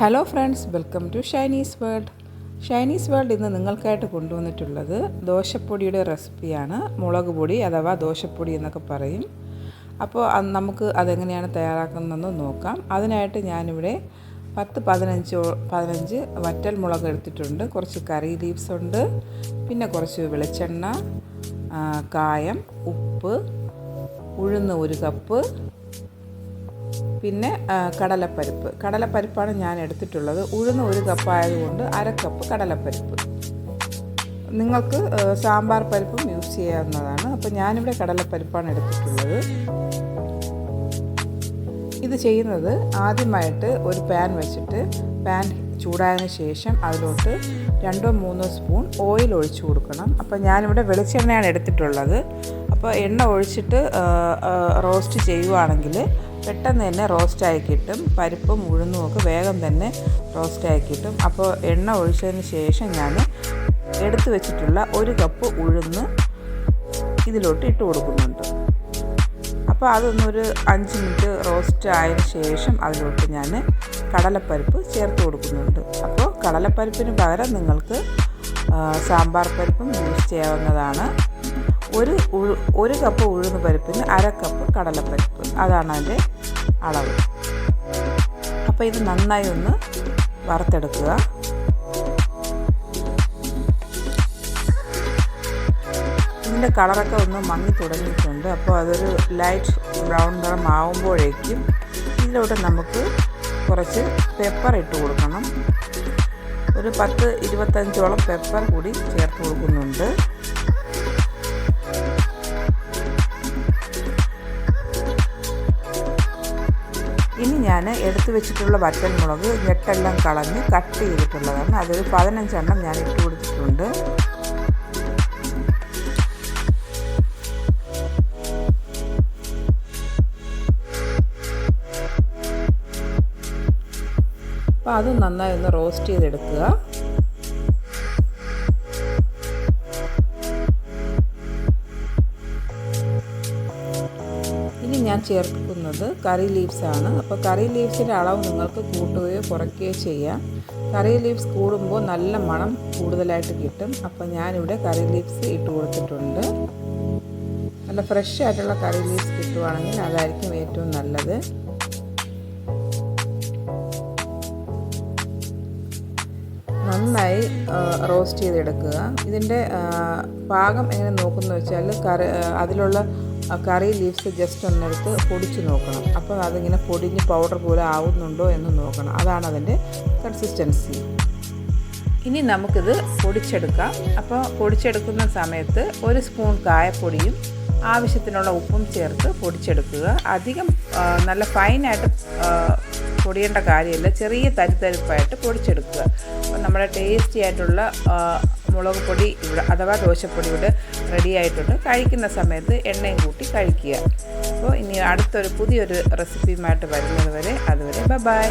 Hello friends, welcome to Shiny's world. Shiny's world ഇന്ന് നിങ്ങൾക്കായിട്ട് കൊണ്ടുവന്നിട്ടുള്ളത് ദോശപ്പൊടിയുടെ റെസിപ്പിയാണ്. മുളക് പൊടി അഥവാ ദോശപ്പൊടി എന്നൊക്കെ പറയും. അപ്പോൾ നമുക്ക് അതെങ്ങനെയാണ് തയ്യാറാക്കുന്നതെന്ന് നോക്കാം. അതിനായിട്ട് ഞാനിവിടെ 15 വറ്റൽ മുളക് എടുത്തിട്ടുണ്ട്. കുറച്ച് കറി ലീവ്സ് ഉണ്ട്, പിന്നെ കുറച്ച് വെളിച്ചെണ്ണ, കായം, ഉപ്പ്, ഉഴുന്ന് 1 കപ്പ്, പിന്നെ കടലപ്പരിപ്പാണ് ഞാൻ എടുത്തിട്ടുള്ളത്. ഉഴുന്ന് 1 കപ്പ് ആയതുകൊണ്ട് 1/2 കപ്പ് കടലപ്പരിപ്പ്. നിങ്ങൾക്ക് സാമ്പാർ പരിപ്പും യൂസ് ചെയ്യാവുന്നതാണ്. അപ്പോൾ ഞാനിവിടെ കടലപ്പരിപ്പാണ് എടുത്തിട്ടുള്ളത്. ഇത് ചെയ്യുന്നത് ആദ്യമായിട്ട് ഒരു പാൻ വെച്ചിട്ട് പാൻ ചൂടായതിനു ശേഷം അതിലോട്ട് 2-3 സ്പൂൺ ഓയിൽ ഒഴിച്ചു കൊടുക്കണം. അപ്പോൾ ഞാനിവിടെ വെളിച്ചെണ്ണയാണ് എടുത്തിട്ടുള്ളത്. അപ്പോൾ എണ്ണ ഒഴിച്ചിട്ട് റോസ്റ്റ് ചെയ്യുവാണെങ്കിൽ പെട്ടെന്ന് തന്നെ റോസ്റ്റായി കിട്ടും. പരിപ്പും ഉഴുന്നും ഒക്കെ വേഗം തന്നെ റോസ്റ്റായി കിട്ടും. അപ്പോൾ എണ്ണ ഒഴിച്ചതിന് ശേഷം ഞാൻ എടുത്തു വെച്ചിട്ടുള്ള 1 കപ്പ് ഉഴുന്ന് ഇതിലോട്ട് ഇട്ട് കൊടുക്കുന്നുണ്ട്. അപ്പോൾ അതൊന്നൊരു 5 മിനിറ്റ് റോസ്റ്റ് ആയതിന് ശേഷം അതിലോട്ട് ഞാൻ കടലപ്പരിപ്പ് ചേർത്ത് കൊടുക്കുന്നുണ്ട്. അപ്പോൾ കടലപ്പരിപ്പിന് പകരം നിങ്ങൾക്ക് സാമ്പാർ പരിപ്പും യൂസ് ചെയ്യാവുന്നതാണ്. 1 കപ്പ് ഉഴുന്ന് പരിപ്പിന് 1/2 കപ്പ് കടലപ്പരിപ്പ്, അതാണ് അതിൻ്റെ അളവ്. അപ്പോൾ ഇത് നന്നായി ഒന്ന് വറുത്തെടുക്കുക. ഇതിൻ്റെ കളറൊക്കെ ഒന്ന് മങ്ങി തുടങ്ങിയിട്ടുണ്ട്. അപ്പോൾ അതൊരു ലൈറ്റ് ബ്രൗൺ നിറം ആവുമ്പോഴേക്കും ഇതിലോട്ട് നമുക്ക് കുറച്ച് പെപ്പർ ഇട്ട് കൊടുക്കണം. ഒരു 10-25ഓളം പെപ്പർ കൂടി ചേർത്ത് കൊടുക്കുന്നുണ്ട്. ഇനി ഞാൻ എടുത്തു വെച്ചിട്ടുള്ള വറ്റൽ മുളക് ഞെട്ടെല്ലാം കളഞ്ഞ് കട്ട് ചെയ്തിട്ടുള്ളതാണ്. അതൊരു 15 എണ്ണം ഞാൻ ഇട്ട് കൊടുത്തിട്ടുണ്ട്. അപ്പോൾ അത് നന്നായി ഒന്ന് റോസ്റ്റ് ചെയ്തെടുക്കുക. ഇനി ഞാൻ ചേർക്കുന്നത് കറി ലീവ്സ് ആണ്. അപ്പോൾ കറി ലീവ്സിൻ്റെ അളവ് നിങ്ങൾക്ക് കൂട്ടുകയോ കുറയ്ക്കുകയോ ചെയ്യാം. കറി ലീവ്സ് കൂടുമ്പോൾ നല്ല മണം കൂടുതലായിട്ട് കിട്ടും. അപ്പോൾ ഞാനിവിടെ കറി ലീവ്സ് ഇട്ട് കൊടുത്തിട്ടുണ്ട്. നല്ല ഫ്രഷ് ആയിട്ടുള്ള കറി ലീവ്സ് കിട്ടുവാണെങ്കിൽ അതായിരിക്കും ഏറ്റവും നല്ലത്. നന്നായി റോസ്റ്റ് ചെയ്തെടുക്കുക. ഇതിൻ്റെ പാകം എങ്ങനെ നോക്കുന്നത് വെച്ചാൽ അതിലുള്ള കറി ലീവ്സ് ജസ്റ്റ് ഒന്നെടുത്ത് പൊടിച്ച് നോക്കണം. അപ്പോൾ അതിങ്ങനെ പൊടിഞ്ഞ് പൗഡർ പോലെ ആവുന്നുണ്ടോ എന്ന് നോക്കണം. അതാണ് അതിൻ്റെ കൺസിസ്റ്റൻസി. ഇനി നമുക്കിത് പൊടിച്ചെടുക്കാം. അപ്പോൾ പൊടിച്ചെടുക്കുന്ന സമയത്ത് 1 സ്പൂൺ കായപ്പൊടിയും ആവശ്യത്തിനുള്ള ഉപ്പും ചേർത്ത് പൊടിച്ചെടുക്കുക. അധികം നല്ല ഫൈനായിട്ട് പൊടിയേണ്ട കാര്യമില്ല, ചെറിയ തരിപ്പായിട്ട് പൊടിച്ചെടുക്കുക. അപ്പോൾ നമ്മുടെ ടേസ്റ്റി ആയിട്ടുള്ള മുളക് പൊടി ഇവിടെ അഥവാ ദോശപ്പൊടി ഇവിടെ റെഡി ആയിട്ടുണ്ട്. കഴിക്കുന്ന സമയത്ത് എണ്ണയും കൂട്ടി കഴിക്കുക. അപ്പോൾ ഇനി പുതിയൊരു റെസിപ്പിയുമായിട്ട് വരുന്നത് വരെ അതുവരെ ബൈ.